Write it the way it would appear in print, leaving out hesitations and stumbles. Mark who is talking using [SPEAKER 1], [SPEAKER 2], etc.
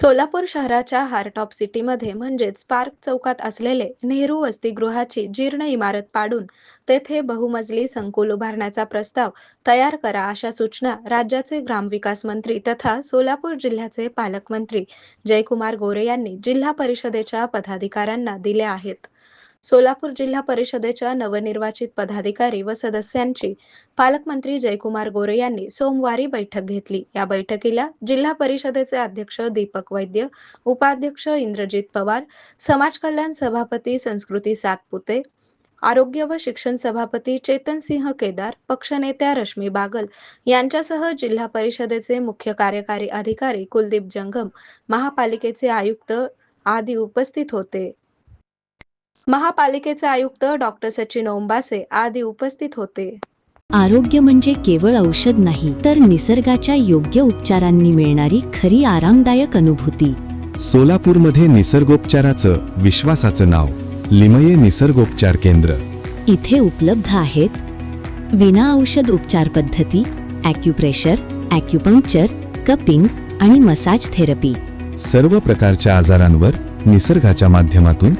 [SPEAKER 1] सोलापूर शहराच्या heart of सिटीमध्ये म्हणजेच पार्क चौकात असलेले नेहरू वसतिगृहाची जीर्ण इमारत पाडून तेथे बहुमजली संकुल उभारण्याचा प्रस्ताव तयार करा अशा सूचना राज्याचे ग्रामविकास मंत्री तथा सोलापूर जिल्ह्याचे पालकमंत्री जयकुमार गोरे यांनी जिल्हा परिषदेच्या पदाधिकाऱ्यांना दिल्या आहेत. सोलापूर जिल्हा परिषदेच्या नवनिर्वाचित पदाधिकारी व सदस्यांची पालकमंत्री जयकुमार गोरे यांनी सोमवारी बैठक घेतली. या बैठकीला जिल्हा परिषदेचे अध्यक्ष दीपक वैद्य, उपाध्यक्ष इंद्रजित पवार, समाज कल्याण सभापती संस्कृती सातपुते, आरोग्य व शिक्षण सभापती चेतनसिंह केदार, पक्षनेत्या रश्मी बागल यांच्यासह जिल्हा परिषदेचे मुख्य कार्यकारी अधिकारी कुलदीप जंगम, महापालिकेचे आयुक्त आदी उपस्थित होते. महापालिकेचे आयुक्त डॉक्टर सचिन ओंबासे आदी उपस्थित होते.
[SPEAKER 2] आरोग्य म्हणजे केवळ औषध नाही, तर निसर्गाच्या योग्य उपचारांनी मिळणारी खरी आरामदायक अनुभूती.
[SPEAKER 3] सोलापूरमध्ये निसर्गोपचाराचं विश्वासाचं नाव लिमये निसर्गोपचार केंद्र.
[SPEAKER 2] इथे उपलब्ध आहेत विना औषध उपचार पद्धती, ॲक्युप्रेशर, ॲक्युपंक्चर, कपिंग आणि मसाज थेरपी.
[SPEAKER 3] सर्व प्रकारच्या आजारांवर निसर्गाच्या माध्यमातून